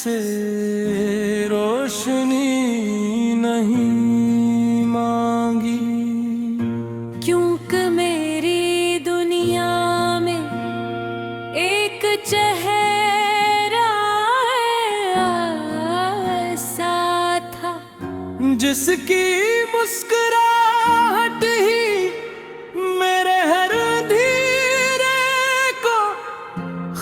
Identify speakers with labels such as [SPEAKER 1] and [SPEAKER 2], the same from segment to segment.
[SPEAKER 1] तुझसे रोशनी नहीं मांगी,
[SPEAKER 2] क्योंकि मेरी दुनिया में एक चेहरा ऐसा था
[SPEAKER 1] जिसकी मुस्कुराहट ही मेरे हर धीरे को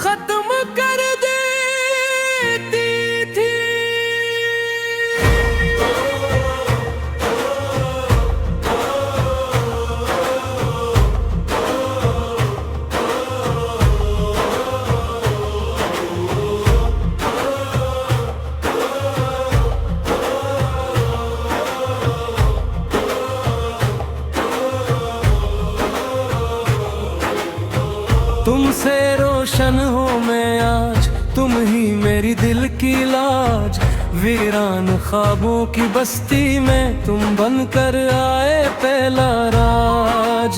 [SPEAKER 1] खत्म कर देती थी। तुमसे रोशन हो मैं आज, तुम ही मेरी दिल की लाज। वीरान ख्वाबों की बस्ती में तुम बनकर आए पहला राज।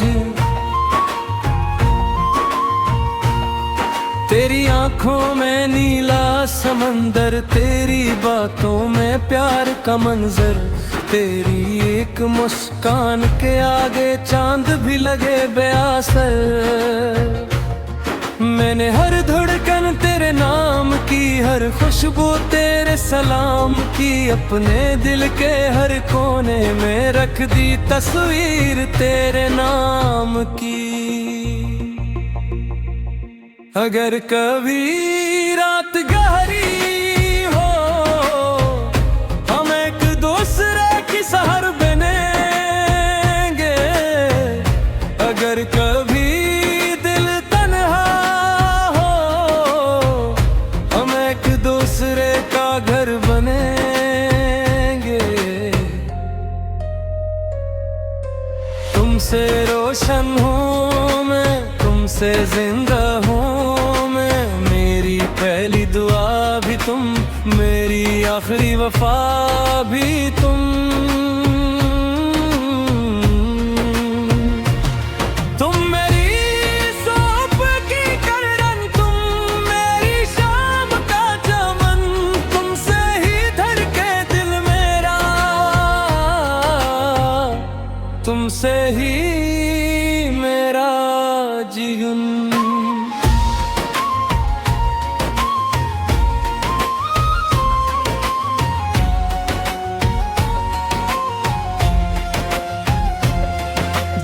[SPEAKER 1] तेरी आंखों में नीला समंदर, तेरी बातों में प्यार का मंजर। तेरी एक मुस्कान के आगे चांद भी लगे बेअसर। मैंने हर धड़कन तेरे नाम की, हर खुशबू तेरे सलाम की। अपने दिल के हर कोने में रख दी तस्वीर तेरे नाम की। अगर कभी रात गहरी हो, हम एक दूसरे की सहर बनेंगे। अगर कभी दूसरे का घर बनेंगे। तुमसे रोशन हूँ मैं, तुमसे जिंदा हूँ मैं। मेरी पहली दुआ भी तुम, मेरी आखिरी वफा भी तुम। तुमसे ही मेरा जीवन।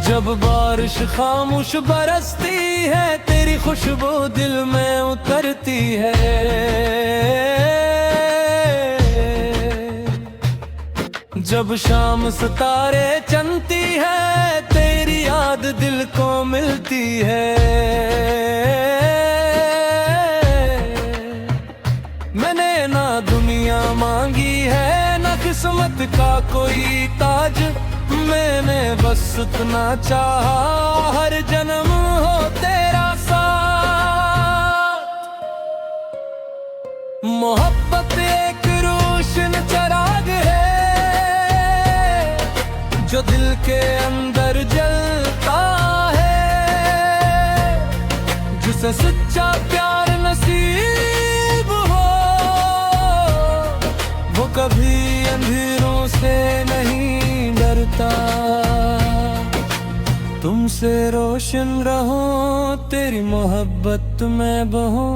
[SPEAKER 1] जब बारिश खामोश बरसती है, तेरी खुशबू दिल में उतरती है। जब शाम सितारे चमकती है, तेरी याद दिल को मिलती है। मैंने ना दुनिया मांगी है, ना किस्मत का कोई ताज। मैंने बस इतना चाहा, हर जन्म हो तेरा साथ। मोहब्बत एक रोशन चिराग है, जो दिल के अंदर जलता है। जिसे सच्चा प्यार नसीब हो, वो कभी अंधेरों से नहीं डरता। तुमसे रोशन रहो, तेरी मोहब्बत में बहो।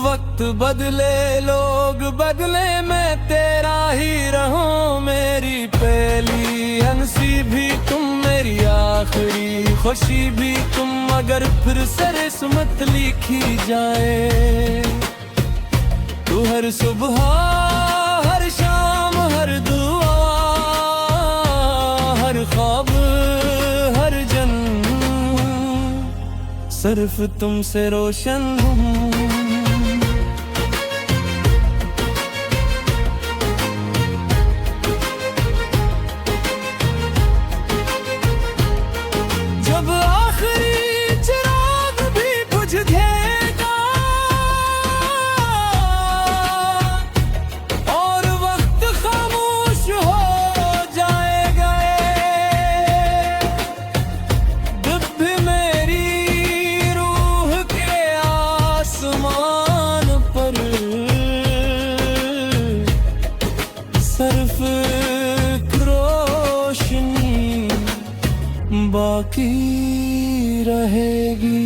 [SPEAKER 1] वक्त बदले लोग बदले, मैं तेरा ही रहूं। मेरी पहली हंसी भी तुम, मेरी आखिरी खुशी भी तुम। अगर फिर से किस्मत लिखी जाए, तू हर सुबह हर शाम हर दुआ, हर ख्वाब हर जन्म, सिर्फ तुमसे रोशन हूँ। जब आखिरी चिराग भी बुझ गएगा और वक्त खामोश हो जाएगा, जब भी मेरी रूह के आसमान की रहेगी।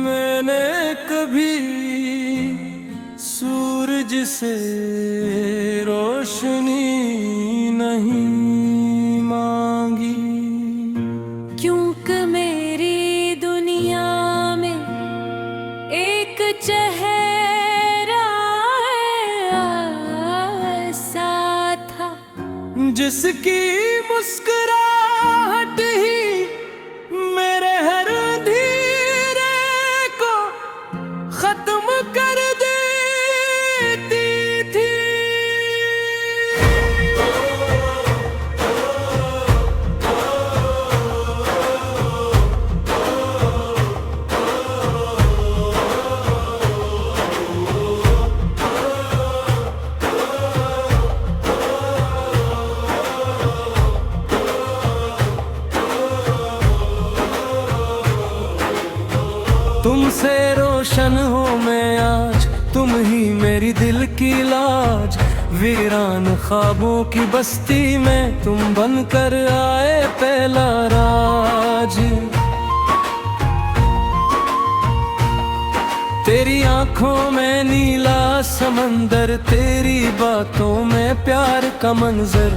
[SPEAKER 1] मैंने कभी सूरज से रोशनी नहीं मांगी,
[SPEAKER 2] क्योंकि मेरी दुनिया में एक चेहरा ऐसा था
[SPEAKER 1] जिसकी मुस्कुराहट ही मेरे हर धीरे को खत्म कर देती थी। तुमसे रोशन हो मैं आज, तुम ही मेरी दिल की लाज। वीरान ख्वाबों की बस्ती में तुम बनकर आए पहला राज। तेरी आंखों में नीला समंदर, तेरी बातों में प्यार का मंजर।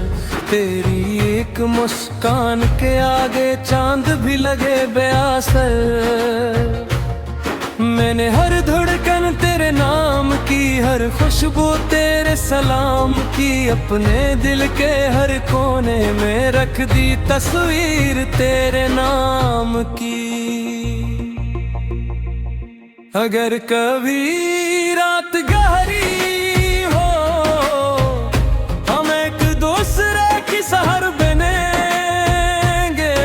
[SPEAKER 1] तेरी एक मुस्कान के आगे चांद भी लगे बेअसर। मैंने हर धड़कन तेरे नाम की, हर खुशबू तेरे सलाम की। अपने दिल के हर कोने में रख दी तस्वीर तेरे नाम की। अगर कभी रात गहरी हो, हम एक दूसरे की सहर बनेंगे।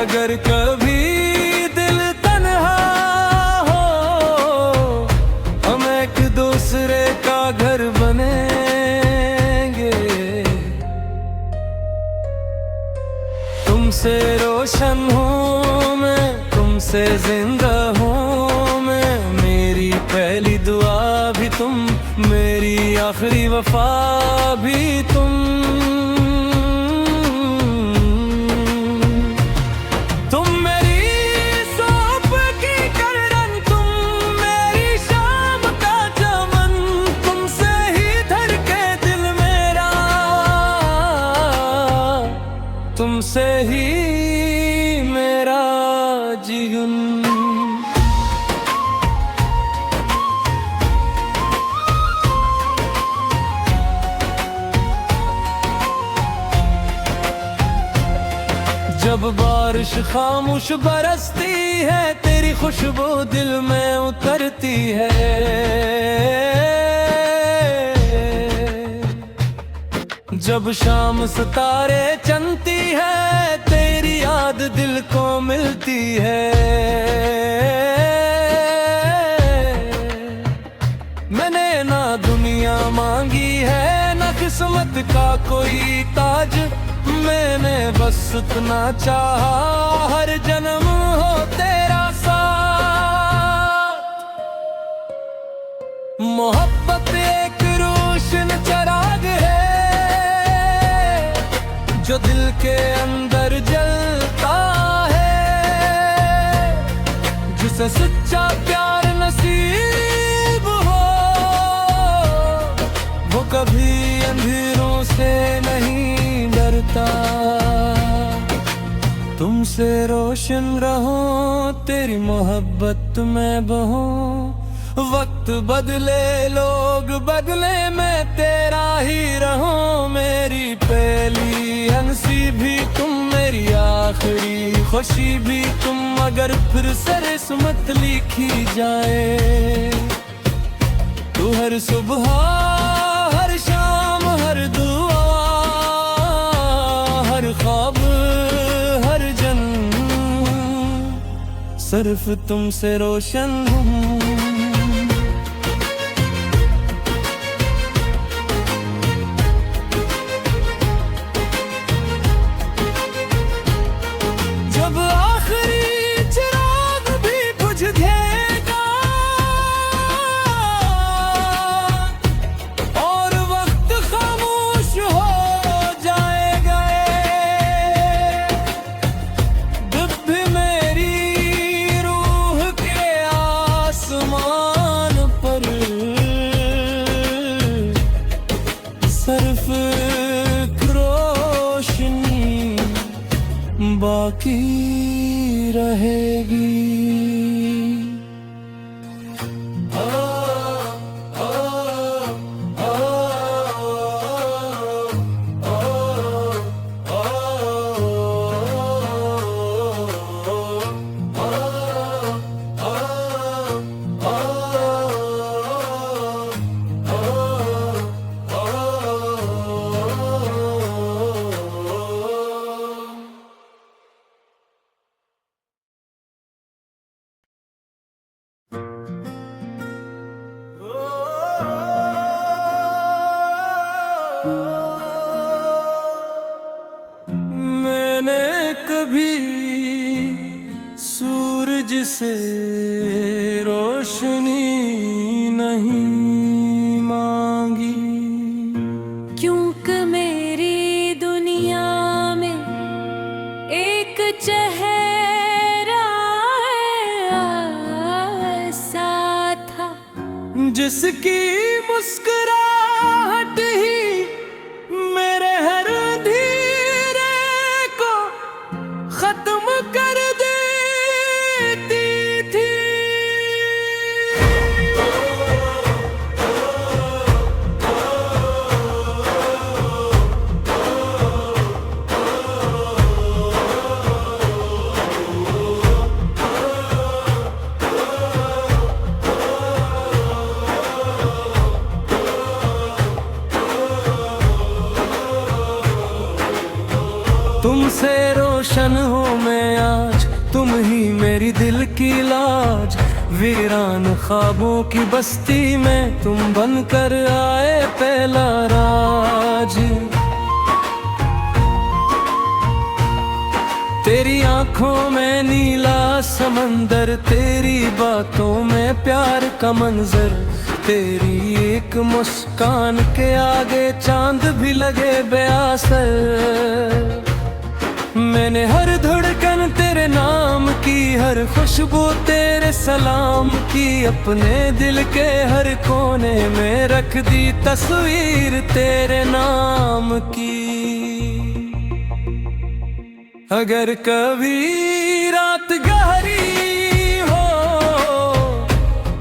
[SPEAKER 1] अगर कभी घर बनेंगे। तुमसे रोशन हूँ मैं, तुमसे जिंदा हूँ मैं। मेरी पहली दुआ भी तुम, मेरी आखिरी वफा भी तुम। तुमसे ही मेरा जीवन। जब बारिश खामोश बरसती है, तेरी खुशबू दिल में उतरती है। जब शाम सितारे चमकती है, तेरी याद दिल को मिलती है। मैंने ना दुनिया मांगी है, ना किस्मत का कोई ताज। मैंने बस इतना चाहा, हर जन्म हो तेरा साथ। मोहब्बत एक रोशन चिराग है, जो दिल के अंदर जलता है। जिसे सच्चा प्यार नसीब हो, वो कभी अंधेरों से नहीं डरता। तुमसे रोशन रहो, तेरी मोहब्बत में बहो। वक्त बदले लोग बदले, मैं तेरा ही रहूं। मेरी पहली हंसी भी तुम, मेरी आखिरी खुशी भी तुम, अगर फिर से किस्मत लिखी जाए। तू हर सुबह हर शाम हर दुआ हर ख्वाब हर जन्म सिर्फ तुमसे रोशन हूँ। जब आखिरी चिराग भी बुझ जाएगा और वक्त खामोश हो जाएगा, जब भी मेरी रूह के आसमान पर सिर्फ रोशनी बाकी रहेगी। मैंने कभी सूरज से रोशनी नहीं मांगी,
[SPEAKER 2] क्योंकि मेरी दुनिया में एक चेहरा ऐसा था
[SPEAKER 1] जिसकी मुस्कुराहट ही मेरे हर धीरे को खत्म कर देती थी। तुमसे रोशन हो मैं आज, तुम ही मेरी दिल की लाज। वीरान ख्वाबों की बस्ती में तुम बनकर आए पहला राज। तेरी आंखों में नीला समंदर, तेरी बातों में प्यार का मंजर, तेरी एक मुस्कान के आगे चांद भी लगे बेअसर। मैंने हर धड़कन तेरे नाम की, हर खुशबू तेरे सलाम की, अपने दिल के हर कोने में रख दी तस्वीर तेरे नाम की। अगर कभी रात गहरी हो,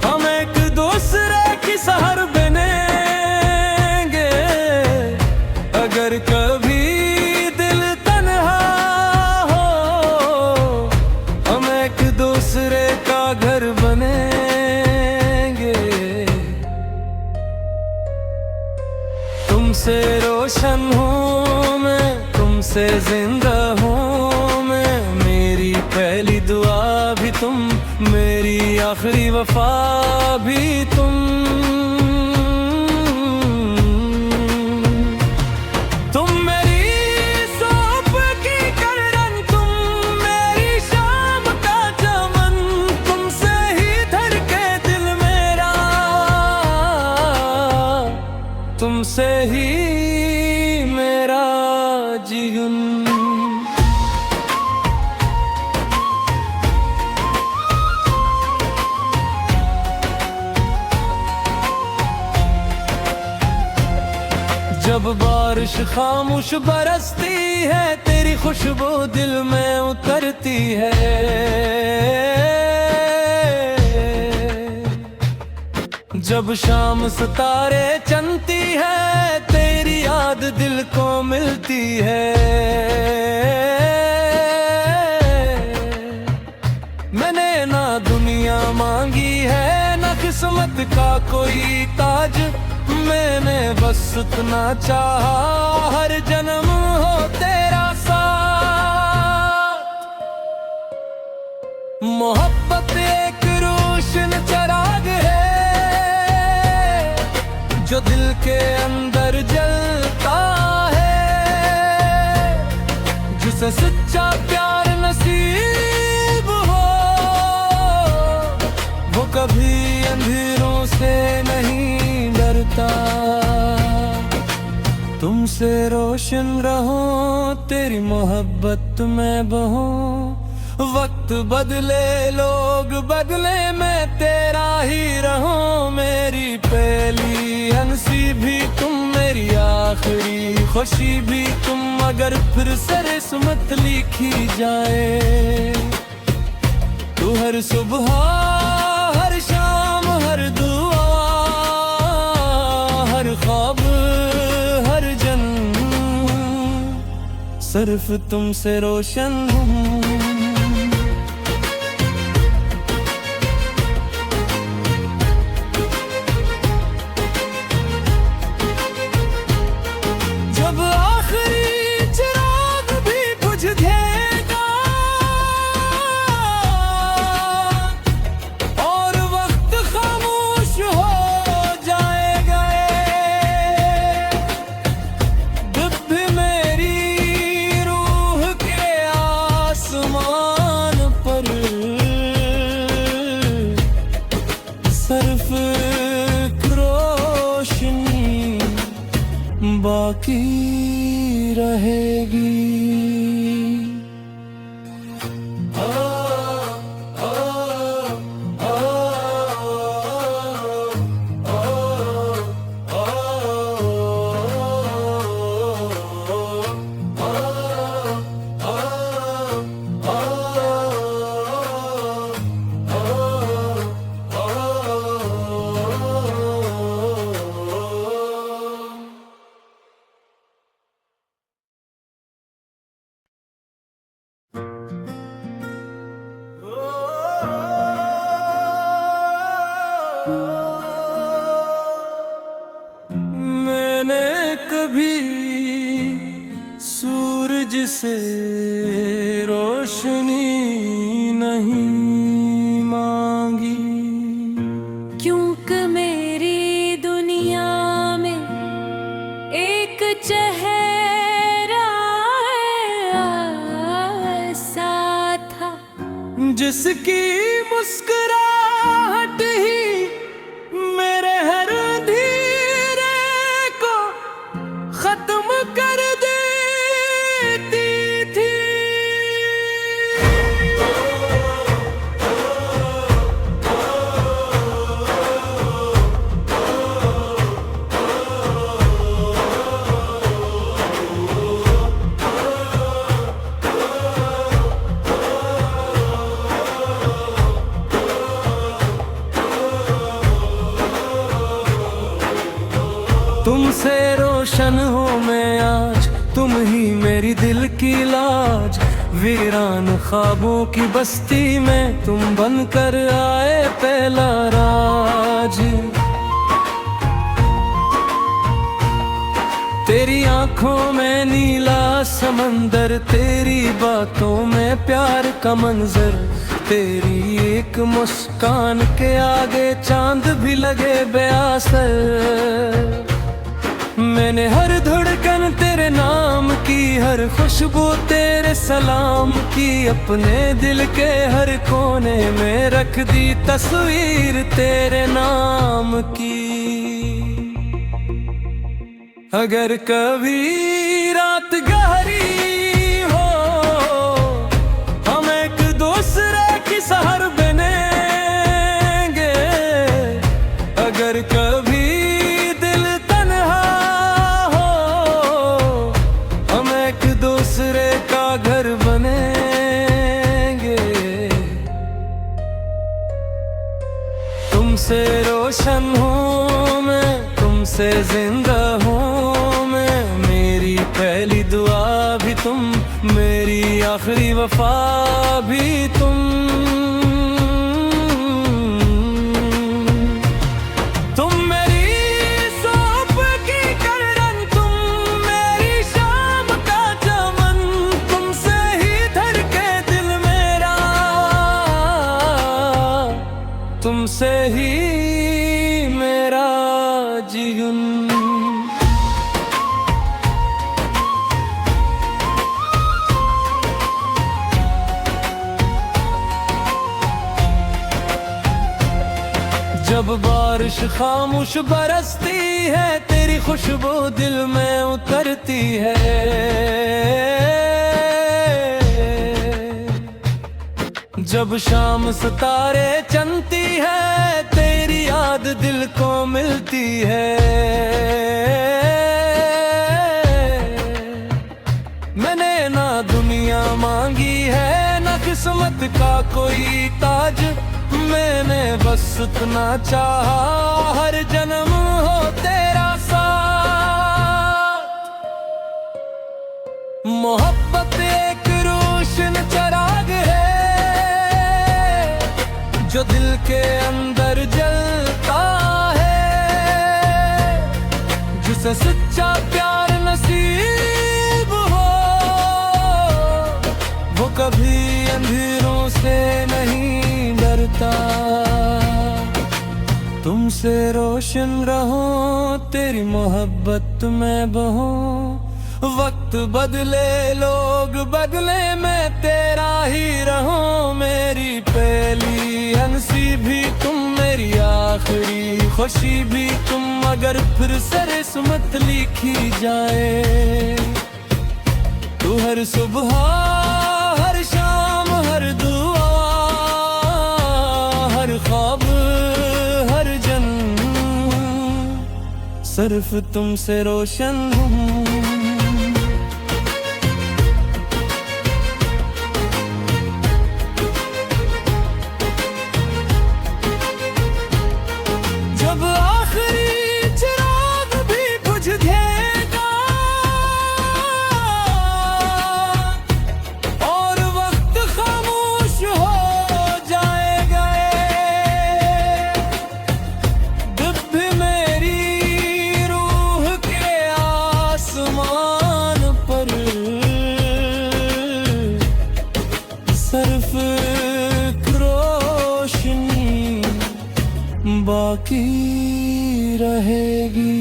[SPEAKER 1] हम एक दूसरे की सहर बनेंगे। अगर कभी दूसरे का घर बनेंगे। तुमसे रोशन हूँ मैं, तुमसे जिंदा हूँ मैं। मेरी पहली दुआ भी तुम, मेरी आखिरी वफा भी तुम। तुमसे ही मेरा जीवन। जब बारिश खामोश बरसती है, तेरी खुशबू दिल में उतरती है। जब शाम सितारे चमकती है, तेरी याद दिल को मिलती है। का कोई ताज, मैंने बस उतना चाहा हर जन्म हो तेरा साथ। मोहब्बत एक रोशन चराग है जो दिल के अंदर जलता है, जिसे सच्चा प्यार नसीब हो वो कभी अंधेरों से नहीं डरता। तुमसे रोशन रहो तेरी मोहब्बत में बहो, वक्त बदले लोग बदले मैं तेरा ही रहूं। मेरी पहली हंसी भी तुम, मेरी आखिरी खुशी भी तुम, अगर फिर से किस्मत लिखी जाए तू हर सुबह हर शाम हर दुआ हर ख्वाब हर जन्म सिर्फ तुमसे रोशन हूँ। जब आखिरी चिराग भी बुझ जाएगा और वक्त खामोश हो जाएगा, जब भी मेरी रूह के आसमान पर सिर्फ रोशनी बाकी रहेगी। मैंने कभी सूरज से रोशनी नहीं मांगी,
[SPEAKER 2] क्योंकि मेरी दुनिया में एक चेहरा ऐसा था
[SPEAKER 1] जिसकी मुस्कुराहट ही मेरे हर धीरे को खत्म कर देती थी। तुमसे रोशन हूँ मैं आज, तुम ही मेरी दिल की लाज। वीरान ख्वाबों की बस्ती में तुम बनकर आए पहला राज। तेरी आंखों में नीला समंदर, तेरी बातों में प्यार का मंजर, तेरी एक मुस्कान के आगे चांद भी लगे बेअसर। मैंने हर धड़कन तेरे नाम की, हर खुशबू तेरे सलाम की, अपने दिल के हर कोने में रख दी तस्वीर तेरे नाम की। अगर कभी रात गहरी हो हम एक दूसरे की सहर बनेंगे, अगर कभी दिल तन्हा हो हम एक दूसरे का घर बनेंगे। तुमसे रोशन हूँ मैं, तुमसे जिंदा हूँ मैं, मेरी पहली दुआ भी तुम, मेरी आखिरी वफा भी तुम। बारिश खामोश बरसती है, तेरी खुशबू दिल में उतरती है। जब शाम सितारे चमकती है, तेरी याद दिल को मिलती है। मैंने ना दुनिया मांगी है, ना किस्मत का कोई ताज, मैंने बस इतना चाहा हर जन्म हो तेरा साथ। मोहब्बत एक रोशन चिराग है जो दिल के अंदर जलता है, जिसे सच्चा प्यार नसीब हो वो कभी अंधेरों से नहीं डरता। तुमसे रोशन रहूं, तेरी मोहब्बत में बहूं। वक्त बदले लोग बदले, मैं तेरा ही रहूं। मेरी पहली हंसी भी तुम, मेरी आखिरी खुशी भी तुम। अगर फिर से किस्मत लिखी जाए तो हर सुबह हर शाम हर दुआ हर ख्वाब हर जन्म सिर्फ तुमसे रोशन हूँ। जब आखिरी चिराग भी बुझ जाएगा और वक्त खामोश हो जाएगा, जब भी मेरी रूह के आसमान पर सिर्फ रोशनी बाकी रहेगी।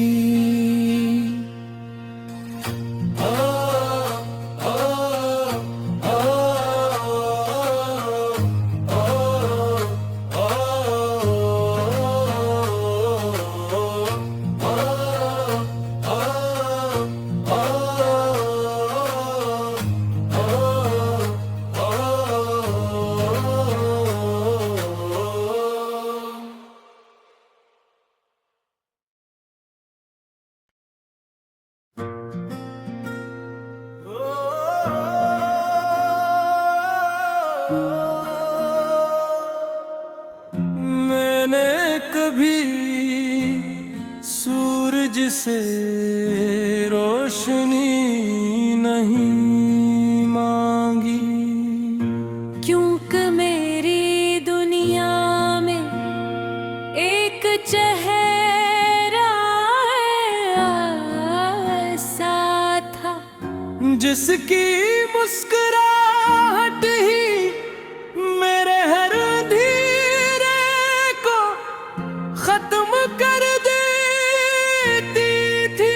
[SPEAKER 1] मैंने कभी सूरज से रोशनी नहीं मांगी,
[SPEAKER 2] क्योंकि मेरी दुनिया में एक चेहरा ऐसा था
[SPEAKER 1] जिसकी मुस्कुराहट ही मेरे हर धीरे को खत्म कर देती थी।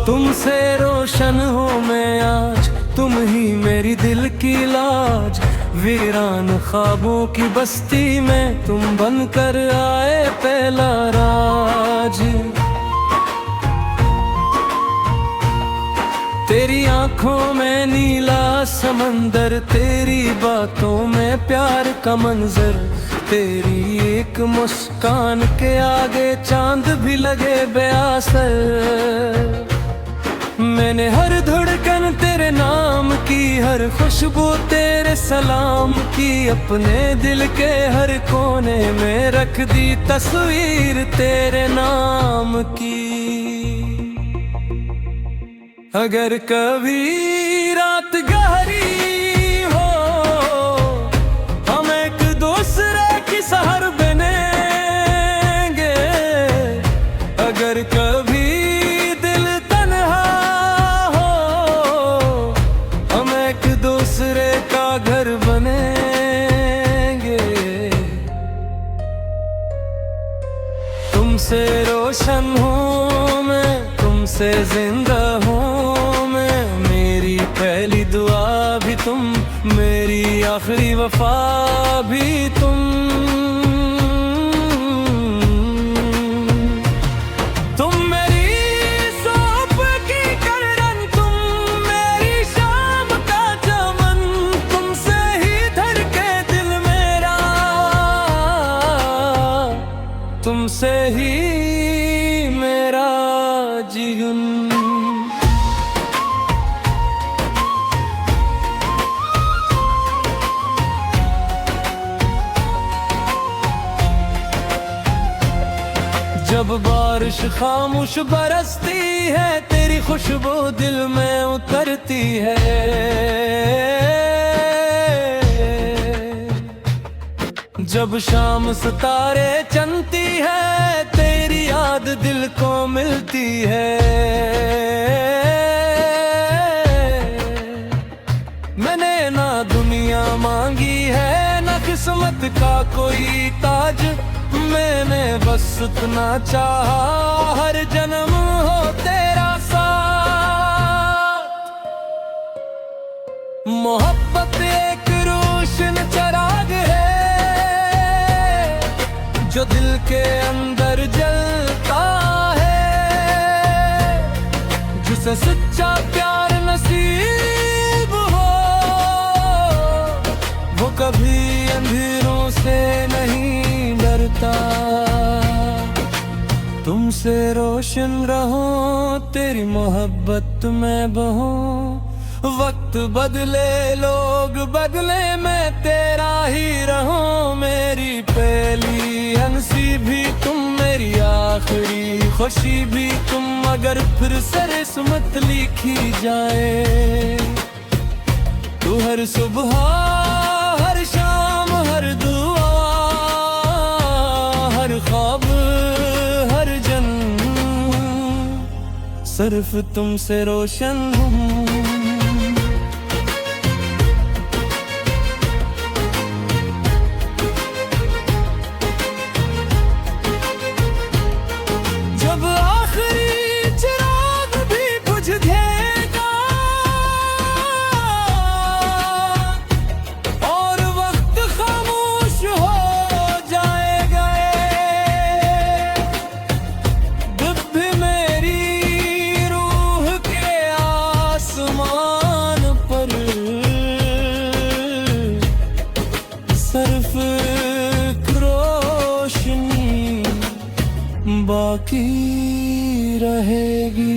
[SPEAKER 1] तुमसे रोशन हो मैं आज, तुम ही मेरी दिल की लाज। वीरान ख्वाबों की बस्ती में तुम बनकर आए पहला राज। तेरी आंखों में नीला समंदर, तेरी बातों में प्यार का मंजर। तेरी एक मुस्कान के आगे चांद भी लगे बेअसर। मैंने हर धड़कन तेरे नाम की, हर खुशबू तेरे सलाम की। अपने दिल के हर कोने में रख दी तस्वीर तेरे नाम की। अगर कभी रात गहरी हो, हम एक दूसरे की सहर बनेंगे। अगर कभी दिल तन्हा हो, तुमसे रोशन हूँ मैं, तुमसे जिंदा हूँ मैं। मेरी पहली दुआ भी तुम, मेरी आखिरी वफा भी तुम। तुम मेरी सुबह की करन, तुम मेरी शाम का चमन। तुमसे ही धड़के दिल मेरा, तुमसे ही मेरा जीवन। जब बारिश खामोश बरसती है, तेरी खुशबू दिल में उतरती है। जब शाम सितारे चमकती है, तेरी याद दिल को मिलती है। मैंने ना दुनिया मांगी है, ना किस्मत का कोई ताज। मैंने बस इतना चाहा, हर जन्म हो तेरा साथ। मोहब्बत एक रोशन चिराग है, जो दिल के अंदर जलता है। जिसे सच्चा प्यार नसीब हो, वो कभी अंधेरों से नहीं डरता। तुमसे रोशन रहो, तेरी मोहब्बत में बहो। वक्त बदले, लोग बदले, मैं तेरा ही रहूं। मेरी पहली हंसी भी तुम, मेरी आखिरी खुशी भी तुम। अगर फिर से किस्मत लिखी जाए, तू हर सुबह, हर शाम, हर दुआ, हर ख्वाब, हर जन्म, सिर्फ तुमसे रोशन हूँ। जब आखिरी चिराग भी बुझ जाएगा और वक्त खामोश हो जाएगा, जब भी मेरी रूह के आसमान पर सिर्फ रोशनी बाकी रहेगी।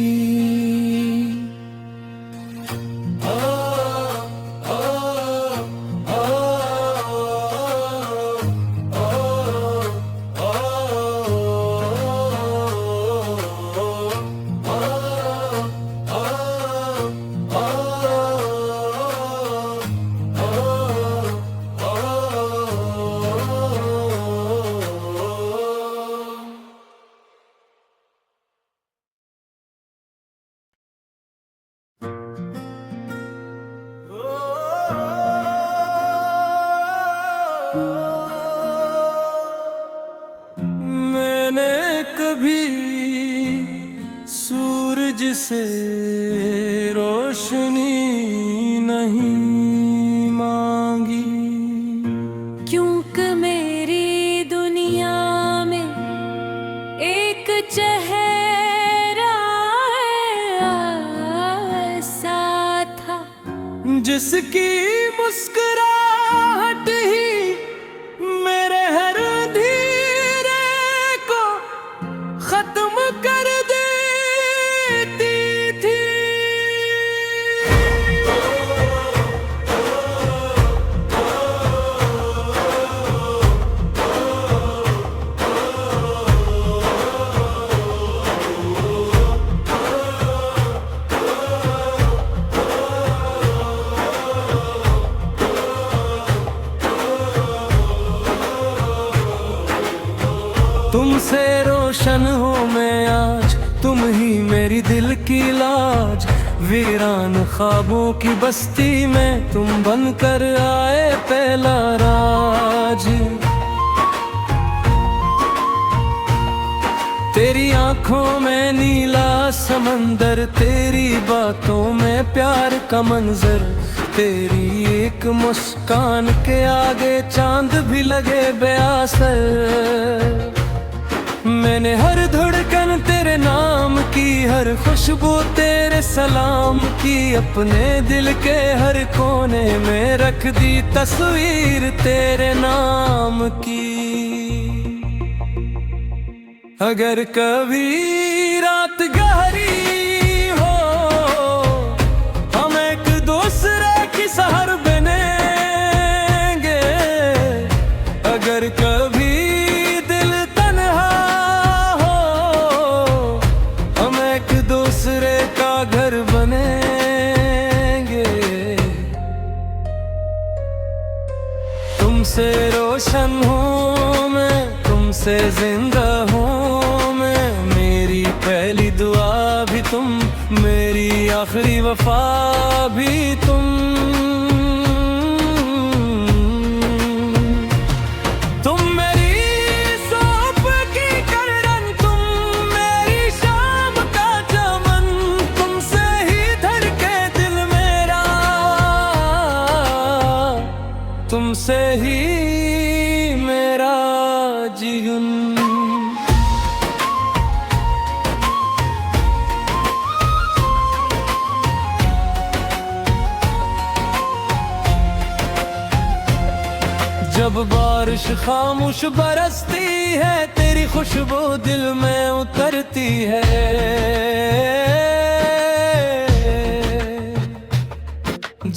[SPEAKER 1] मैंने कभी सूरज से रोशनी नहीं मांगी,
[SPEAKER 2] क्योंकि मेरी दुनिया में एक चेहरा ऐसा था,
[SPEAKER 1] जिसकी मुस्कुराहट ही मेरे हर धीरे को खत्म कर देती थी। तुमसे रोशन हूँ मैं आज, तुम ही मेरी दिल की लाज। वीरान ख्वाबों की बस्ती में तुम बनकर आए पहला राज। तेरी आंखों में नीला समंदर, तेरी बातों में प्यार का मंजर, तेरी एक मुस्कान के आगे चांद भी लगे बेअसर। मैंने हर धड़कन तेरे नाम की, हर खुशबू तेरे सलाम की, अपने दिल के हर कोने में रख दी तस्वीर तेरे नाम की। अगर कभी रात गहरी हो, हम एक दूसरे की सहर बनेंगे। अगर कभी दिल तन्हा हो, हम एक दूसरे का घर बनेंगे। तुमसे रोशन हूँ मैं, तुमसे जिंदा हूँ मैं, मेरी पहली दुआ भी तुम, मेरी आखिरी वफा भी तुम। तुम मेरी सुबह की करन, तुम मेरी शाम का चमन, तुमसे ही धड़के दिल मेरा, तुमसे ही मेरा जीवन। जब बारिश खामोश बरसती है, तेरी खुशबू दिल में उतरती है।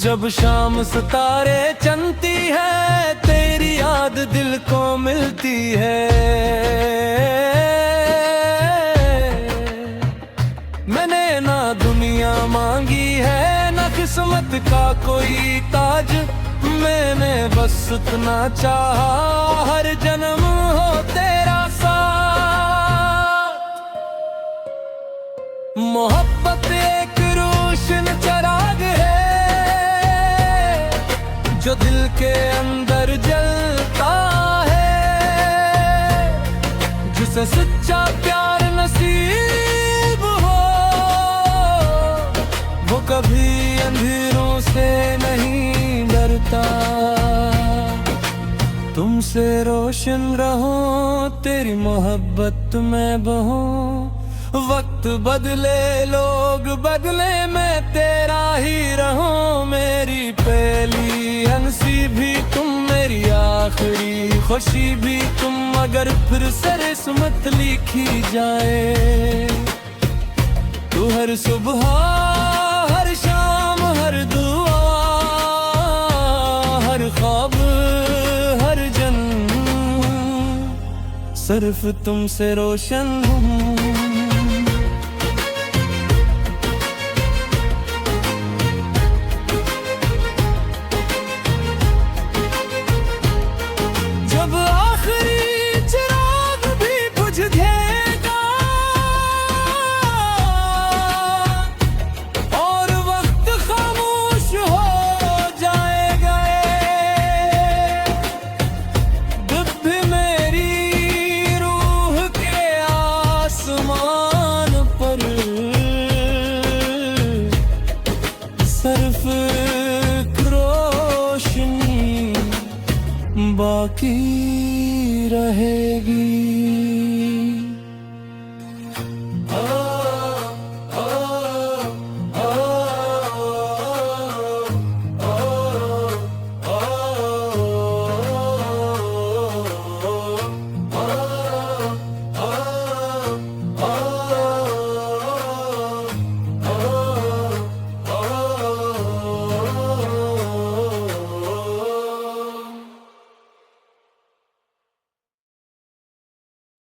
[SPEAKER 1] जब शाम सितारे चमकती है, तेरी याद दिल को मिलती है। मैंने ना दुनिया मांगी है, ना किस्मत का कोई ताज, मैंने बस इतना चाहा हर जन्म हो तेरा साथ। मोहब्बत एक रोशन चिराग है, जो दिल के अंदर जलता है। जिसे सच्चा प्यार नसीब हो, वो कभी अंधेरों से नहीं डरता। तुमसे रोशन रहो, तेरी मोहब्बत में बहो। वक्त बदले लोग बदले, मैं तेरा ही रहूं। मेरी पहली हंसी भी तुम, मेरी आखिरी खुशी भी तुम। अगर फिर से किस्मत लिखी जाए, तू हर सुबह हर शाम हर दुआ, हर ख्वाब हर जन्म, सिर्फ तुमसे रोशन हूँ। जब आखिरी चिराग भी बुझ जाएगा और वक्त खामोश हो जाएगा, जब भी मेरी रूह के आसमान पर सिर्फ रोशनी बाकी रहे।